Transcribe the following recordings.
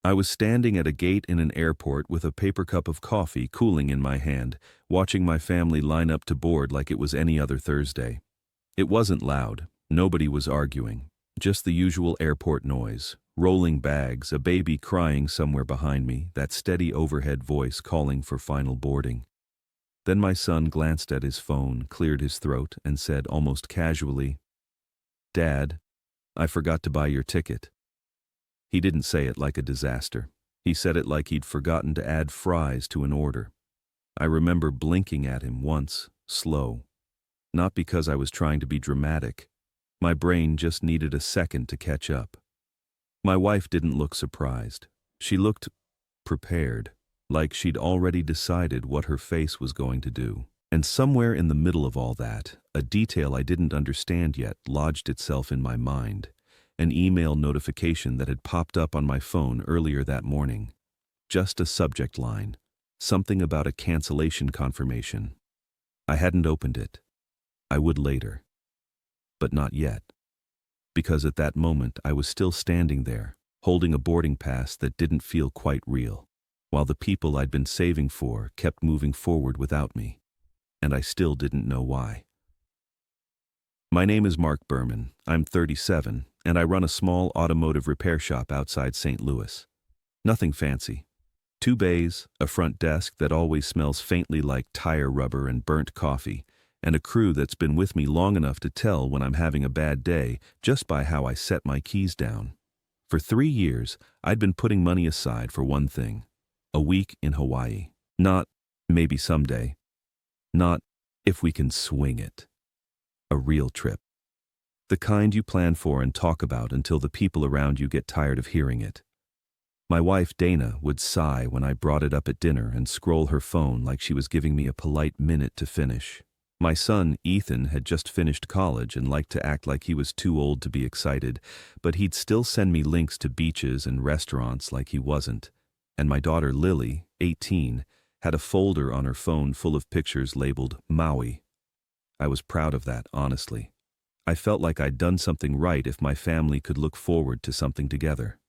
I was standing at a gate in an airport with a paper cup of coffee cooling in my hand, watching my family line up to board like it was any other Thursday. It wasn't loud. Nobody was arguing. Just the usual airport noise. Rolling bags, a baby crying somewhere behind me, that steady overhead voice calling for final boarding. Then my son glanced at his phone, cleared his throat, and said almost casually, "Dad, I forgot to buy your ticket." He didn't say it like a disaster. He said it like he'd forgotten to add fries to an order. I remember blinking at him once, slow. Not because I was trying to be dramatic. My brain just needed a second to catch up. My wife didn't look surprised. She looked prepared, like she'd already decided what her face was going to do. And somewhere in the middle of all that, a detail I didn't understand yet lodged itself in my mind. An email notification that had popped up on my phone earlier that morning. Just a subject line. Something about a cancellation confirmation. I hadn't opened it. I would later. But not yet. Because at that moment I was still standing there, holding a boarding pass that didn't feel quite real, while the people I'd been saving for kept moving forward without me. And I still didn't know why. My name is Mark Berman. I'm 37, and I run a small automotive repair shop outside St. Louis. Nothing fancy. 2 bays, a front desk that always smells faintly like tire rubber and burnt coffee, and a crew that's been with me long enough to tell when I'm having a bad day just by how I set my keys down. For 3 years, I'd been putting money aside for one thing: a week in Hawaii. Not, maybe someday. Not, if we can swing it. A real trip. The kind you plan for and talk about until the people around you get tired of hearing it. My wife, Dana, would sigh when I brought it up at dinner and scroll her phone like she was giving me a polite minute to finish. My son, Ethan, had just finished college and liked to act like he was too old to be excited, but he'd still send me links to beaches and restaurants like he wasn't. And my daughter, Lily, 18, had a folder on her phone full of pictures labeled Maui. I was proud of that, honestly. I felt like I'd done something right if my family could look forward to something together.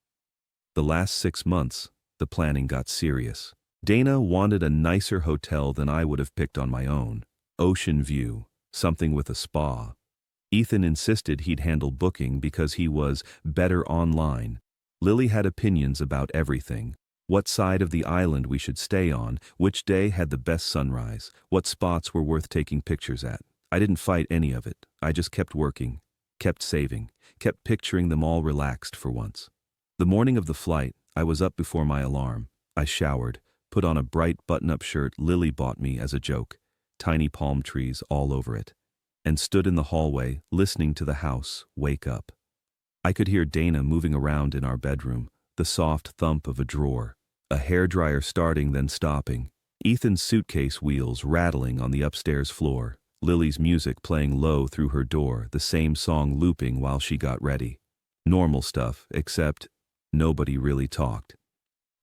The last 6 months, the planning got serious. Dana wanted a nicer hotel than I would have picked on my own. Ocean view, something with a spa. Ethan insisted he'd handle booking because he was better online. Lily had opinions about everything. What side of the island we should stay on, which day had the best sunrise, what spots were worth taking pictures at. I didn't fight any of it. I just kept working, kept saving, kept picturing them all relaxed for once. The morning of the flight, I was up before my alarm. I showered, put on a bright button-up shirt Lily bought me as a joke, tiny palm trees all over it, and stood in the hallway listening to the house wake up. I could hear Dana moving around in our bedroom, the soft thump of a drawer, a hairdryer starting then stopping, Ethan's suitcase wheels rattling on the upstairs floor, Lily's music playing low through her door, the same song looping while she got ready. Normal stuff, except nobody really talked.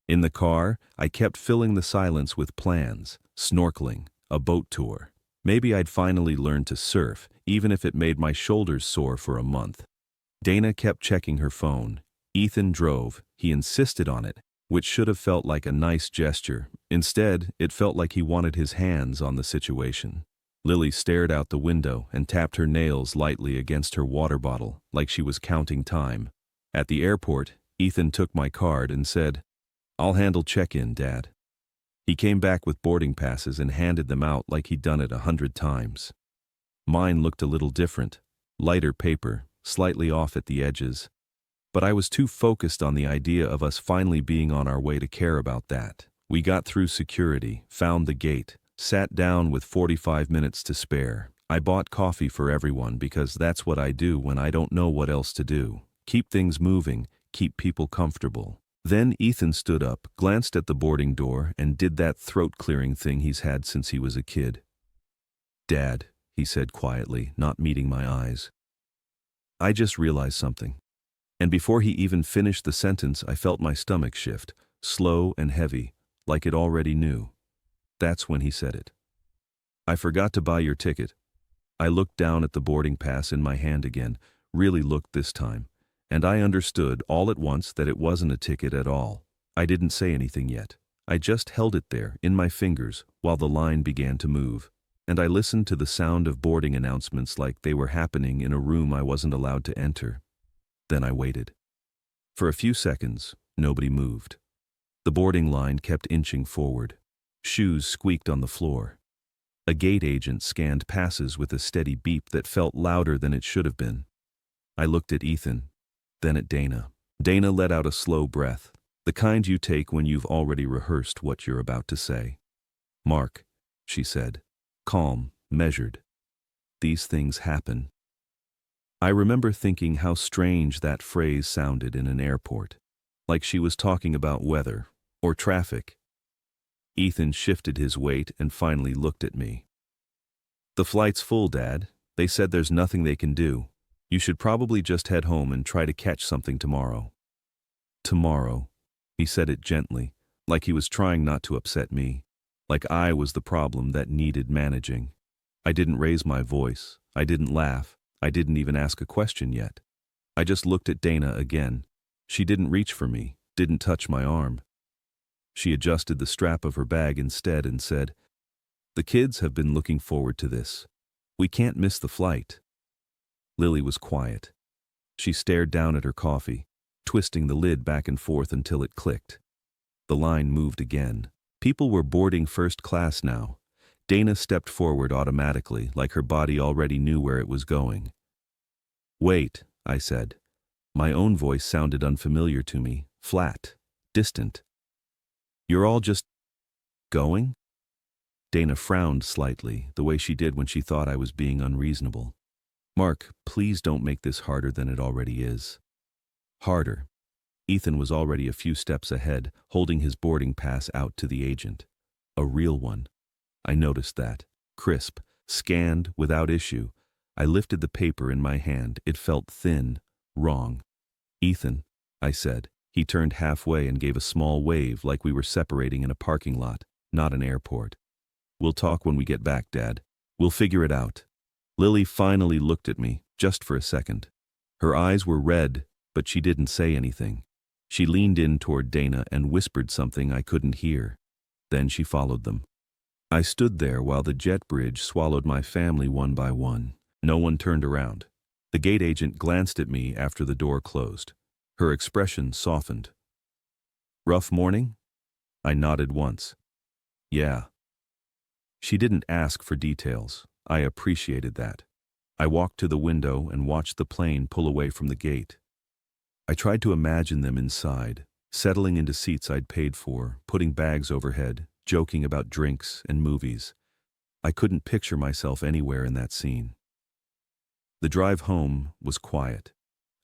In the car, I kept filling the silence with plans, snorkeling, a boat tour. Maybe I'd finally learn to surf, even if it made my shoulders sore for a month. Dana kept checking her phone. Ethan drove. He insisted on it, which should have felt like a nice gesture. Instead, it felt like he wanted his hands on the situation. Lily stared out the window and tapped her nails lightly against her water bottle, like she was counting time. At the airport, Ethan took my card and said, "I'll handle check-in, Dad." He came back with boarding passes and handed them out like he'd done it 100 times. Mine looked a little different, lighter paper, slightly off at the edges. But I was too focused on the idea of us finally being on our way to care about that. We got through security, found the gate, sat down with 45 minutes to spare. I bought coffee for everyone because that's what I do when I don't know what else to do. Keep things moving, keep people comfortable. Then Ethan stood up, glanced at the boarding door, and did that throat-clearing thing he's had since he was a kid. "Dad," he said quietly, not meeting my eyes. I just realized something. And before he even finished the sentence, I felt my stomach shift, slow and heavy, like it already knew. That's when he said it. "I forgot to buy your ticket." I looked down at the boarding pass in my hand again, really looked this time, and I understood all at once that it wasn't a ticket at all. I didn't say anything yet. I just held it there, in my fingers, while the line began to move. And I listened to the sound of boarding announcements like they were happening in a room I wasn't allowed to enter. Then I waited. For a few seconds, nobody moved. The boarding line kept inching forward. Shoes squeaked on the floor. A gate agent scanned passes with a steady beep that felt louder than it should have been. I looked at Ethan, then at Dana. Dana let out a slow breath, the kind you take when you've already rehearsed what you're about to say. "Mark," she said, calm, measured. "These things happen." I remember thinking how strange that phrase sounded in an airport, like she was talking about weather or traffic. Ethan shifted his weight and finally looked at me. "The flight's full, Dad. They said there's nothing they can do. You should probably just head home and try to catch something tomorrow." Tomorrow. He said it gently, like he was trying not to upset me, like I was the problem that needed managing. I didn't raise my voice. I didn't laugh. I didn't even ask a question yet. I just looked at Dana again. She didn't reach for me, didn't touch my arm. She adjusted the strap of her bag instead and said, "The kids have been looking forward to this. We can't miss the flight." Lily was quiet. She stared down at her coffee, twisting the lid back and forth until it clicked. The line moved again. People were boarding first class now. Dana stepped forward automatically, like her body already knew where it was going. "Wait," I said. My own voice sounded unfamiliar to me, flat, distant. "You're all just going?" Dana frowned slightly, the way she did when she thought I was being unreasonable. "Mark, please don't make this harder than it already is." Harder. Ethan was already a few steps ahead, holding his boarding pass out to the agent. A real one. I noticed that. Crisp, scanned, without issue. I lifted the paper in my hand. It felt thin, wrong. "Ethan," I said. He turned halfway and gave a small wave like we were separating in a parking lot, not an airport. "We'll talk when we get back, Dad. We'll figure it out." Lily finally looked at me, just for a second. Her eyes were red, but she didn't say anything. She leaned in toward Dana and whispered something I couldn't hear. Then she followed them. I stood there while the jet bridge swallowed my family one by one. No one turned around. The gate agent glanced at me after the door closed. Her expression softened. "Rough morning?" I nodded once. "Yeah." She didn't ask for details. I appreciated that. I walked to the window and watched the plane pull away from the gate. I tried to imagine them inside, settling into seats I'd paid for, putting bags overhead, joking about drinks and movies. I couldn't picture myself anywhere in that scene. The drive home was quiet.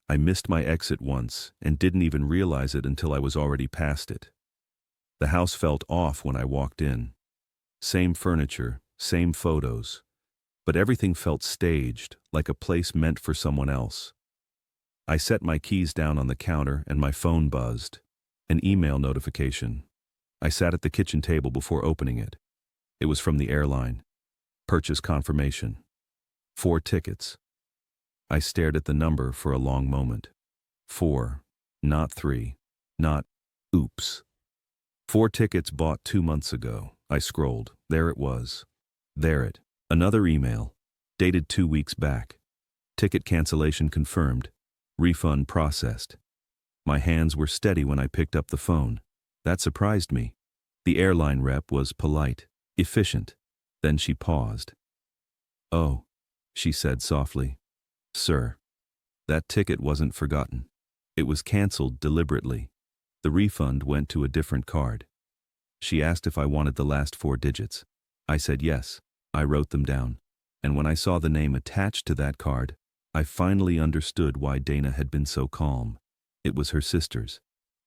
I missed my exit once and didn't even realize it until I was already past it. The house felt off when I walked in. Same furniture, same photos. But everything felt staged, like a place meant for someone else. I set my keys down on the counter and my phone buzzed. An email notification. I sat at the kitchen table before opening it. It was from the airline. Purchase confirmation. 4 tickets. I stared at the number for a long moment. 4, not 3, not oops. 4 tickets bought 2 months ago. I scrolled. There it was. There it. Another email. Dated 2 weeks back. Ticket cancellation confirmed. Refund processed. My hands were steady when I picked up the phone. That surprised me. The airline rep was polite, efficient. Then she paused. "Oh," she said softly. "Sir, that ticket wasn't forgotten. It was canceled deliberately. The refund went to a different card." She asked if I wanted the last 4 digits. I said yes. I wrote them down. And when I saw the name attached to that card, I finally understood why Dana had been so calm. It was her sister's.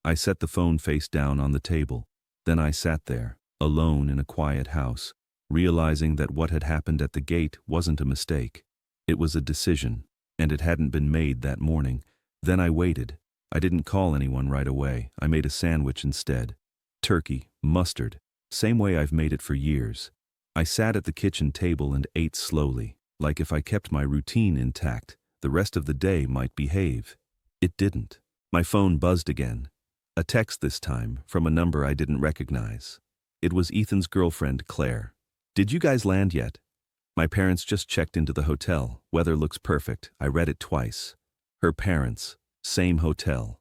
I set the phone face down on the table. Then I sat there, alone in a quiet house, realizing that what had happened at the gate wasn't a mistake. It was a decision, and it hadn't been made that morning. Then I waited. I didn't call anyone right away. I made a sandwich instead. Turkey, mustard, same way I've made it for years. I sat at the kitchen table and ate slowly, like if I kept my routine intact, the rest of the day might behave. It didn't. My phone buzzed again. A text this time, from a number I didn't recognize. It was Ethan's girlfriend, Claire. "Did you guys land yet? My parents just checked into the hotel. Weather looks perfect." I read it twice. Her parents. Same hotel.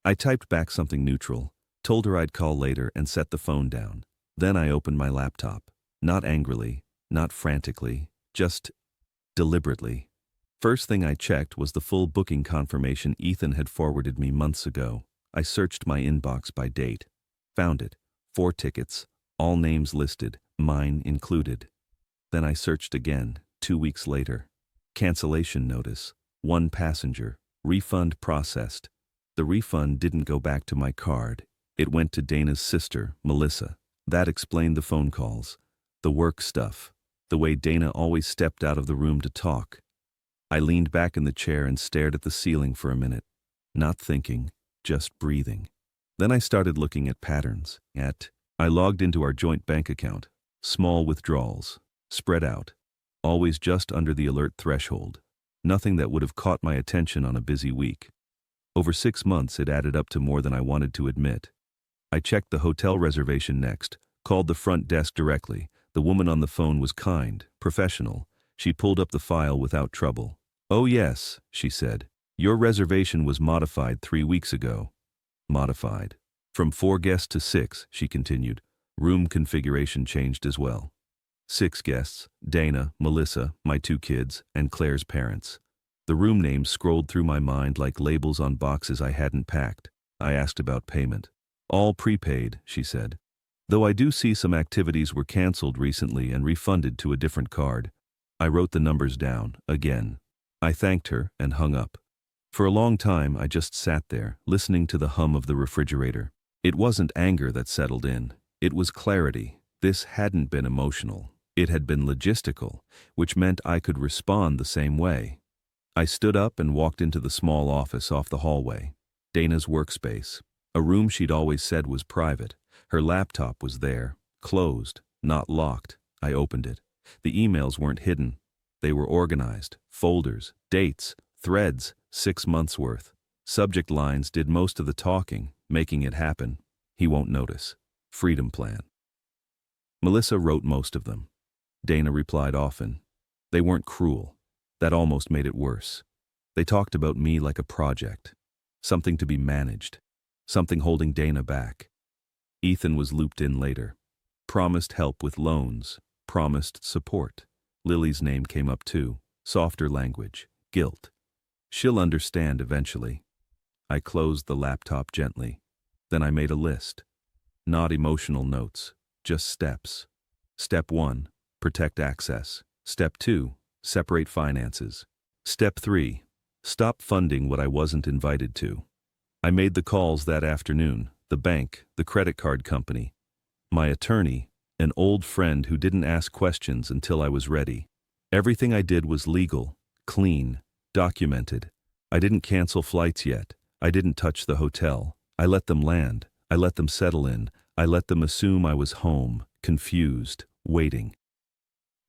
I typed back something neutral, told her I'd call later, and set the phone down. Then I opened my laptop. Not angrily, not frantically, just deliberately. First thing I checked was the full booking confirmation Ethan had forwarded me months ago. I searched my inbox by date. Found it. 4 tickets, all names listed, mine included. Then I searched again, 2 weeks later. Cancellation notice. 1 passenger. Refund processed. The refund didn't go back to my card. It went to Dana's sister, Melissa. That explained the phone calls. The work stuff. The way Dana always stepped out of the room to talk. I leaned back in the chair and stared at the ceiling for a minute. Not thinking, just breathing. Then I started looking at patterns. I logged into our joint bank account. Small withdrawals. Spread out. Always just under the alert threshold. Nothing that would have caught my attention on a busy week. Over 6 months, it added up to more than I wanted to admit. I checked the hotel reservation next, called the front desk directly. The woman on the phone was kind, professional. She pulled up the file without trouble. "Oh yes," she said. "Your reservation was modified 3 weeks ago." Modified. From 4 guests to 6, she continued. Room configuration changed as well. 6 guests, Dana, Melissa, my 2 kids, and Claire's parents. The room names scrolled through my mind like labels on boxes I hadn't packed. I asked about payment. "All prepaid," she said. "Though I do see some activities were canceled recently and refunded to a different card." I wrote the numbers down, again. I thanked her and hung up. For a long time, I just sat there, listening to the hum of the refrigerator. It wasn't anger that settled in. It was clarity. This hadn't been emotional. It had been logistical, which meant I could respond the same way. I stood up and walked into the small office off the hallway. Dana's workspace. A room she'd always said was private. Her laptop was there, closed, not locked. I opened it. The emails weren't hidden. They were organized. Folders, dates, threads, 6 months' worth. Subject lines did most of the talking, making it happen. He won't notice. Freedom plan. Melissa wrote most of them. Dana replied often. They weren't cruel. That almost made it worse. They talked about me like a project. Something to be managed. Something holding Dana back. Ethan was looped in later. Promised help with loans. Promised support. Lily's name came up too. Softer language. Guilt. She'll understand eventually. I closed the laptop gently. Then I made a list. Not emotional notes, just steps. Step 1, protect access. Step 2, separate finances. Step 3, stop funding what I wasn't invited to. I made the calls that afternoon, the bank, the credit card company, my attorney, an old friend who didn't ask questions until I was ready. Everything I did was legal, clean, documented. I didn't cancel flights yet. I didn't touch the hotel. I let them land. I let them settle in. I let them assume I was home, confused, waiting.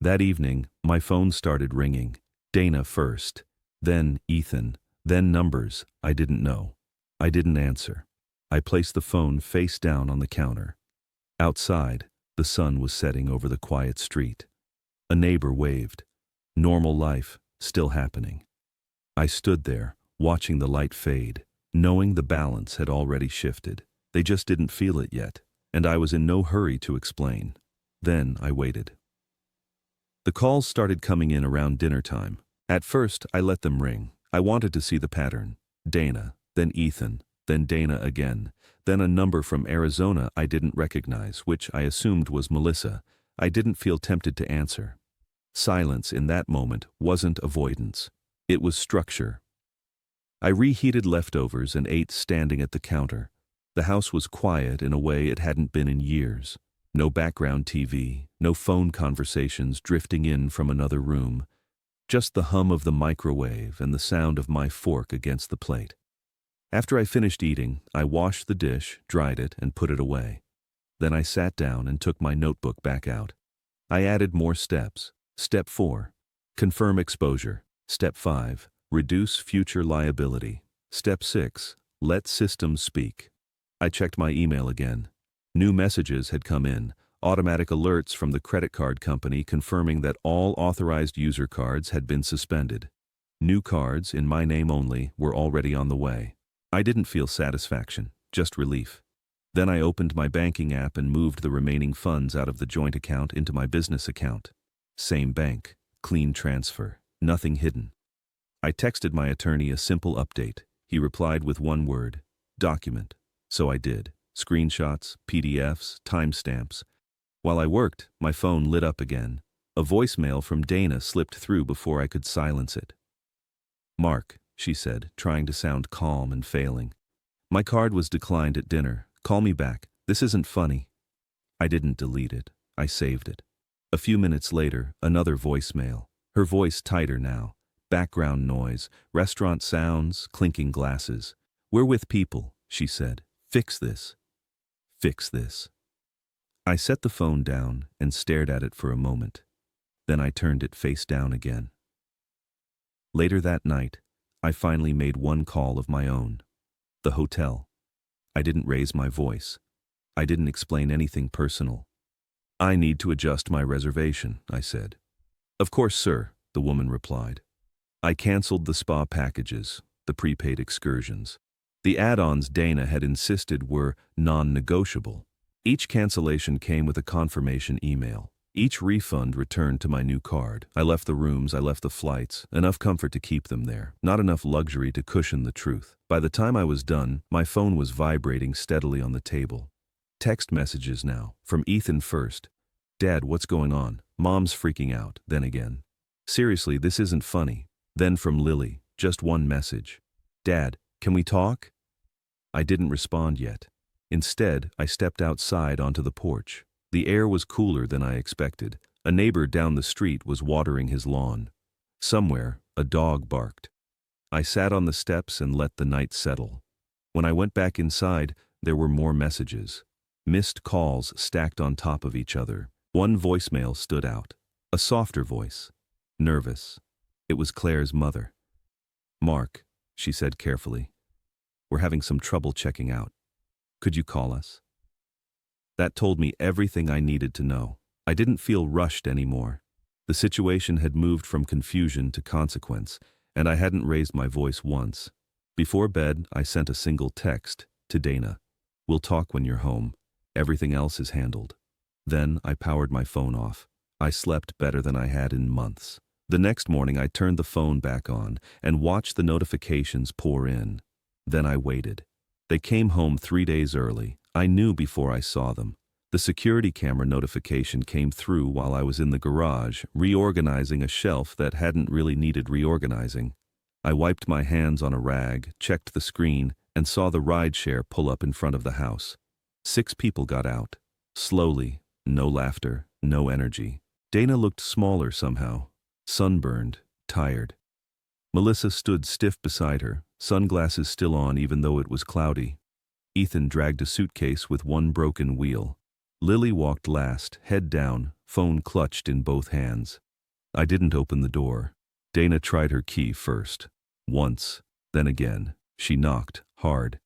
That evening, my phone started ringing. Dana first, then Ethan, then numbers I didn't know. I didn't answer. I placed the phone face down on the counter. Outside, the sun was setting over the quiet street. A neighbor waved. Normal life, still happening. I stood there, watching the light fade, knowing the balance had already shifted. They just didn't feel it yet, and I was in no hurry to explain. Then I waited. The calls started coming in around dinner time. At first, I let them ring. I wanted to see the pattern. Dana, then Ethan, then Dana again, then a number from Arizona I didn't recognize, which I assumed was Melissa. I didn't feel tempted to answer. Silence in that moment wasn't avoidance. It was structure. I reheated leftovers and ate standing at the counter. The house was quiet in a way it hadn't been in years. No background TV, no phone conversations drifting in from another room. Just the hum of the microwave and the sound of my fork against the plate. After I finished eating, I washed the dish, dried it, and put it away. Then I sat down and took my notebook back out. I added more steps. Step 4, confirm exposure. Step 5, reduce future liability. Step 6, let systems speak. I checked my email again. New messages had come in, automatic alerts from the credit card company confirming that all authorized user cards had been suspended. New cards, in my name only, were already on the way. I didn't feel satisfaction, just relief. Then I opened my banking app and moved the remaining funds out of the joint account into my business account. Same bank, clean transfer, nothing hidden. I texted my attorney a simple update. He replied with one word, document. So I did. Screenshots, PDFs, timestamps. While I worked, my phone lit up again. A voicemail from Dana slipped through before I could silence it. "Mark," she said, trying to sound calm and failing. "My card was declined at dinner. Call me back. This isn't funny." I didn't delete it. I saved it. A few minutes later, another voicemail. Her voice tighter now. Background noise, restaurant sounds, clinking glasses. "We're with people," she said. "Fix this. Fix this." I set the phone down and stared at it for a moment. Then I turned it face down again. Later that night, I finally made one call of my own. The hotel. I didn't raise my voice. I didn't explain anything personal. "I need to adjust my reservation," I said. "Of course, sir," the woman replied. I canceled the spa packages, the prepaid excursions. The add-ons Dana had insisted were non-negotiable. Each cancellation came with a confirmation email. Each refund returned to my new card. I left the rooms, I left the flights, enough comfort to keep them there, not enough luxury to cushion the truth. By the time I was done, my phone was vibrating steadily on the table. Text messages now, from Ethan first. "Dad, what's going on? Mom's freaking out." Then again, "Seriously, this isn't funny." Then from Lily, just one message. "Dad, can we talk?" I didn't respond yet. Instead, I stepped outside onto the porch. The air was cooler than I expected. A neighbor down the street was watering his lawn. Somewhere, a dog barked. I sat on the steps and let the night settle. When I went back inside, there were more messages. Missed calls stacked on top of each other. One voicemail stood out. A softer voice. Nervous. It was Claire's mother. "Mark," she said carefully, "we're having some trouble checking out. Could you call us?" That told me everything I needed to know. I didn't feel rushed anymore. The situation had moved from confusion to consequence, and I hadn't raised my voice once. Before bed, I sent a single text to Dana. "We'll talk when you're home. Everything else is handled." Then I powered my phone off. I slept better than I had in months. The next morning I turned the phone back on and watched the notifications pour in. Then I waited. They came home 3 days early. I knew before I saw them. The security camera notification came through while I was in the garage, reorganizing a shelf that hadn't really needed reorganizing. I wiped my hands on a rag, checked the screen, and saw the rideshare pull up in front of the house. 6 people got out. Slowly, no laughter, no energy. Dana looked smaller somehow. Sunburned, tired. Melissa stood stiff beside her, sunglasses still on even though it was cloudy. Ethan dragged a suitcase with one broken wheel. Lily walked last, head down, phone clutched in both hands. I didn't open the door. Dana tried her key first. Once, then again. She knocked, hard.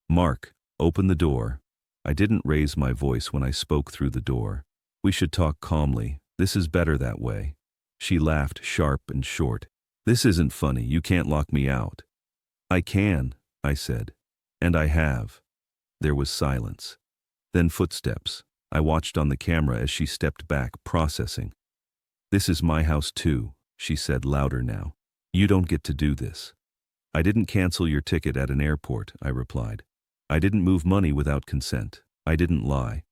"Mark, open the door." I didn't raise my voice when I spoke through the door. "We should talk calmly. This is better that way." She laughed sharp and short. "This isn't funny. You can't lock me out." "I can," I said. "And I have." There was silence. Then footsteps. I watched on the camera as she stepped back, processing. "This is my house too," she said louder now. "You don't get to do this." "I didn't cancel your ticket at an airport," I replied. "I didn't move money without consent. I didn't lie."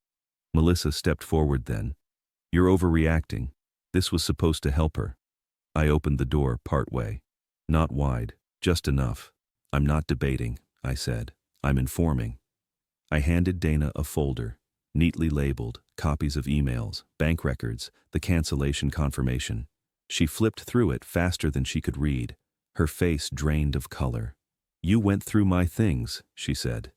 Melissa stepped forward then. "You're overreacting." This was supposed to help her. I opened the door partway. Not wide, just enough. "I'm not debating," I said. "I'm informing." I handed Dana a folder, neatly labeled, copies of emails, bank records, the cancellation confirmation. She flipped through it faster than she could read. Her face drained of color. "You went through my things," she said.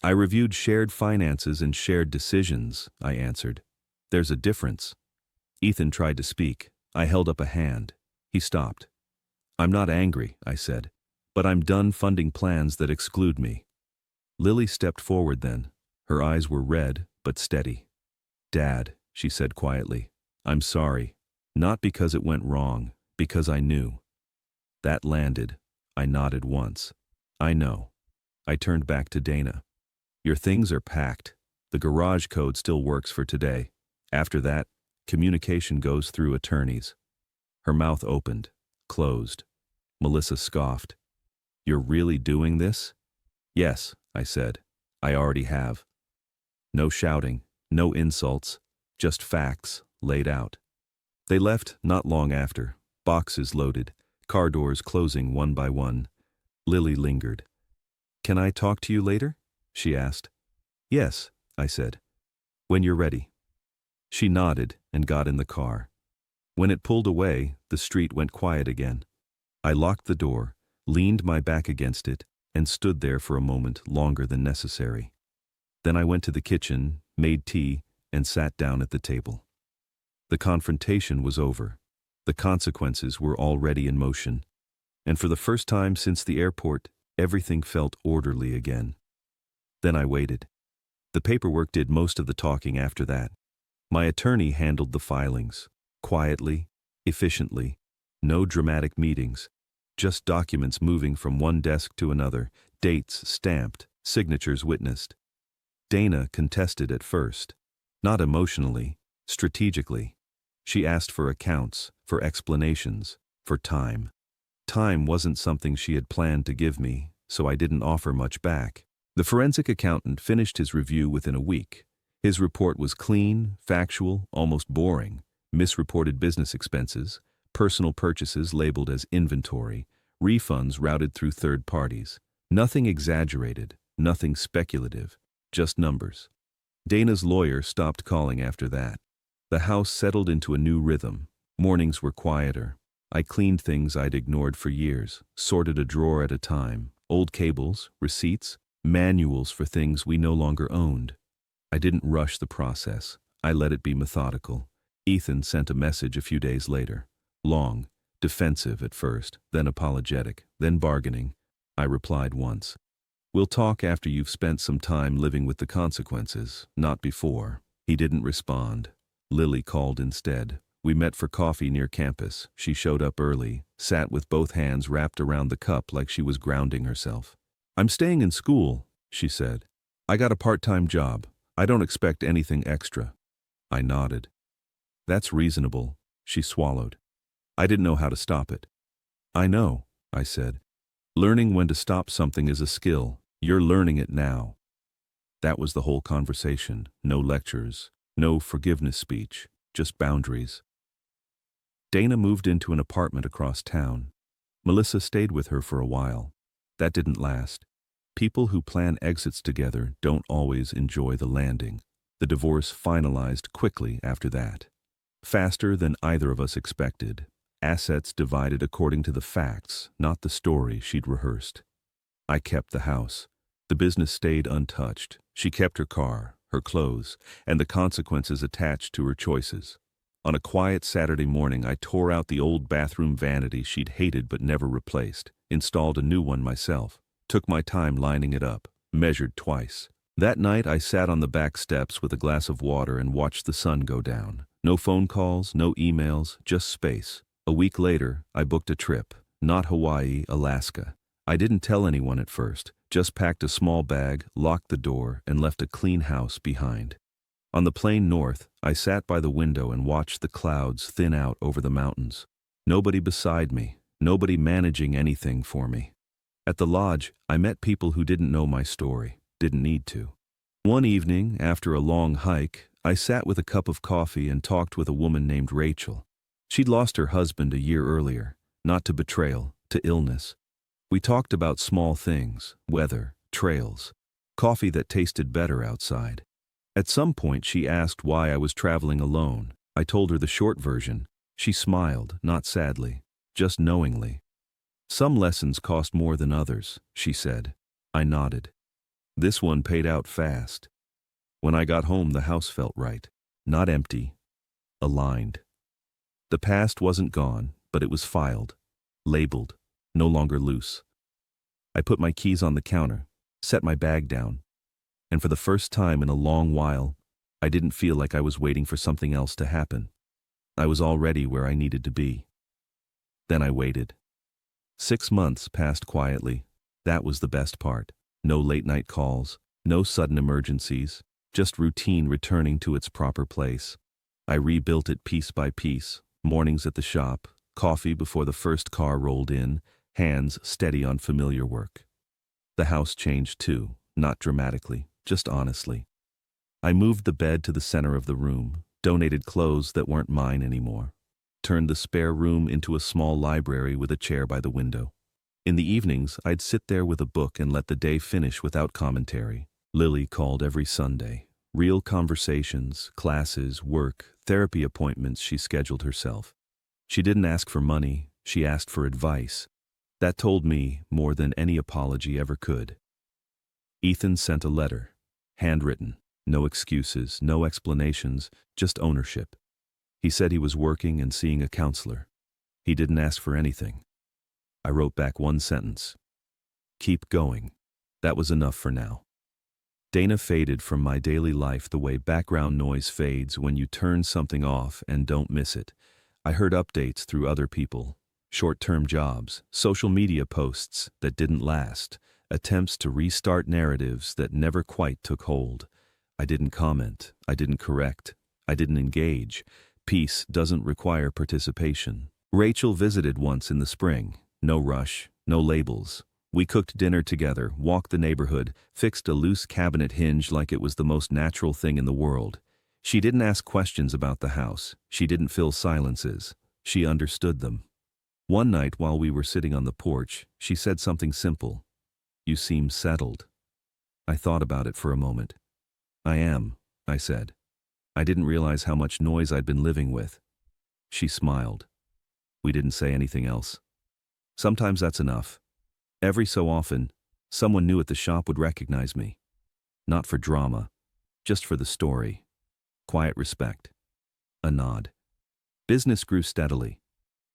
"I reviewed shared finances and shared decisions," I answered. "There's a difference." Ethan tried to speak. I held up a hand. He stopped. "I'm not angry," I said, "but I'm done funding plans that exclude me." Lily stepped forward then. Her eyes were red, but steady. "Dad," she said quietly, "I'm sorry. Not because it went wrong, because I knew." That landed. I nodded once. "I know." I turned back to Dana. "Your things are packed. The garage code still works for today. After that, communication goes through attorneys." Her mouth opened, closed. Melissa scoffed. "You're really doing this?" "Yes," I said. "I already have." No shouting, no insults, just facts laid out. They left not long after, boxes loaded, car doors closing one by one. Lily lingered. "Can I talk to you later?" she asked. "Yes," I said. "When you're ready." She nodded and got in the car. When it pulled away, the street went quiet again. I locked the door, leaned my back against it, and stood there for a moment longer than necessary. Then I went to the kitchen, made tea, and sat down at the table. The confrontation was over. The consequences were already in motion. And for the first time since the airport, everything felt orderly again. Then I waited. The paperwork did most of the talking after that. My attorney handled the filings, quietly, efficiently, no dramatic meetings, just documents moving from one desk to another, dates stamped, signatures witnessed. Dana contested at first, not emotionally, strategically. She asked for accounts, for explanations, for time. Time wasn't something she had planned to give me, so I didn't offer much back. The forensic accountant finished his review within a week. His report was clean, factual, almost boring. Misreported business expenses, personal purchases labeled as inventory, refunds routed through third parties. Nothing exaggerated, nothing speculative, just numbers. Dana's lawyer stopped calling after that. The house settled into a new rhythm. Mornings were quieter. I cleaned things I'd ignored for years, sorted a drawer at a time, old cables, receipts, manuals for things we no longer owned. I didn't rush the process. I let it be methodical. Ethan sent a message a few days later. Long, defensive at first, then apologetic, then bargaining. I replied once. "We'll talk after you've spent some time living with the consequences, not before." He didn't respond. Lily called instead. We met for coffee near campus. She showed up early, sat with both hands wrapped around the cup like she was grounding herself. "I'm staying in school," she said. "I got a part-time job. I don't expect anything extra." I nodded. "That's reasonable," she swallowed. I didn't know how to stop it. "I know," I said. "Learning when to stop something is a skill. You're learning it now." That was the whole conversation. No lectures, no forgiveness speech, just boundaries. Dana moved into an apartment across town. Melissa stayed with her for a while. That didn't last. People who plan exits together don't always enjoy the landing. The divorce finalized quickly after that. Faster than either of us expected. Assets divided according to the facts, not the story she'd rehearsed. I kept the house. The business stayed untouched. She kept her car, her clothes, and the consequences attached to her choices. On a quiet Saturday morning, I tore out the old bathroom vanity she'd hated but never replaced, installed a new one myself, took my time lining it up, measured twice. That night, I sat on the back steps with a glass of water and watched the sun go down. No phone calls, no emails, just space. A week later, I booked a trip. Not Hawaii, Alaska. I didn't tell anyone at first, just packed a small bag, locked the door, and left a clean house behind. On the plane north, I sat by the window and watched the clouds thin out over the mountains. Nobody beside me, nobody managing anything for me. At the lodge, I met people who didn't know my story, didn't need to. One evening, after a long hike, I sat with a cup of coffee and talked with a woman named Rachel. She'd lost her husband a year earlier, not to betrayal, to illness. We talked about small things, weather, trails, coffee that tasted better outside. At some point, she asked why I was traveling alone. I told her the short version. She smiled, not sadly, just knowingly. "Some lessons cost more than others," she said. I nodded. This one paid out fast. When I got home, the house felt right. Not empty, aligned. The past wasn't gone, but it was filed, labeled, no longer loose. I put my keys on the counter, set my bag down, and for the first time in a long while, I didn't feel like I was waiting for something else to happen. I was already where I needed to be. Then I waited. 6 months passed quietly. That was the best part. No late-night calls, no sudden emergencies, just routine returning to its proper place. I rebuilt it piece by piece, mornings at the shop, coffee before the first car rolled in, hands steady on familiar work. The house changed too, not dramatically, just honestly. I moved the bed to the center of the room, donated clothes that weren't mine anymore, turned the spare room into a small library with a chair by the window. In the evenings, I'd sit there with a book and let the day finish without commentary. Lily called every Sunday. Real conversations, classes, work, therapy appointments she scheduled herself. She didn't ask for money, she asked for advice. That told me more than any apology ever could. Ethan sent a letter, handwritten, no excuses, no explanations, just ownership. He said he was working and seeing a counselor. He didn't ask for anything. I wrote back one sentence. Keep going. That was enough for now. Dana faded from my daily life the way background noise fades when you turn something off and don't miss it. I heard updates through other people, short-term jobs, social media posts that didn't last, attempts to restart narratives that never quite took hold. I didn't comment, I didn't correct, I didn't engage. Peace doesn't require participation. Rachel visited once in the spring. No rush, no labels. We cooked dinner together, walked the neighborhood, fixed a loose cabinet hinge like it was the most natural thing in the world. She didn't ask questions about the house. She didn't fill silences. She understood them. One night while we were sitting on the porch, she said something simple. You seem settled. I thought about it for a moment. I am, I said. I didn't realize how much noise I'd been living with. She smiled. We didn't say anything else. Sometimes that's enough. Every so often, someone new at the shop would recognize me. Not for drama, just for the story. Quiet respect. A nod. Business grew steadily.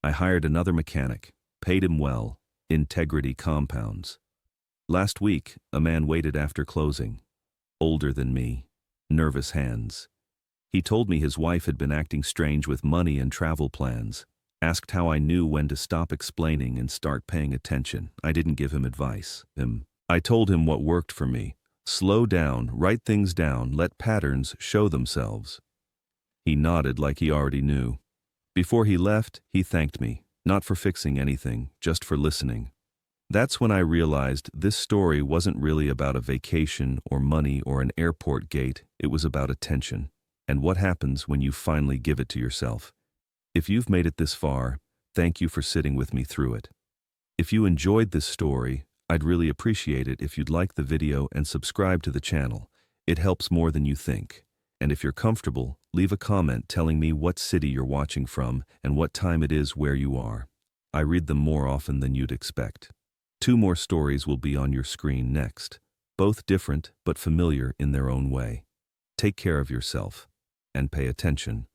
I hired another mechanic, paid him well, Integrity Compounds. Last week, a man waited after closing. Older than me, nervous hands. He told me his wife had been acting strange with money and travel plans. Asked how I knew when to stop explaining and start paying attention. I didn't give him advice. I told him what worked for me. Slow down, write things down, let patterns show themselves. He nodded like he already knew. Before he left, he thanked me, not for fixing anything, just for listening. That's when I realized this story wasn't really about a vacation or money or an airport gate. It was about attention, and what happens when you finally give it to yourself. If you've made it this far, thank you for sitting with me through it. If you enjoyed this story, I'd really appreciate it if you'd like the video and subscribe to the channel. It helps more than you think. And if you're comfortable, leave a comment telling me what city you're watching from and what time it is where you are. I read them more often than you'd expect. 2 more stories will be on your screen next, both different but familiar in their own way. Take care of yourself and pay attention.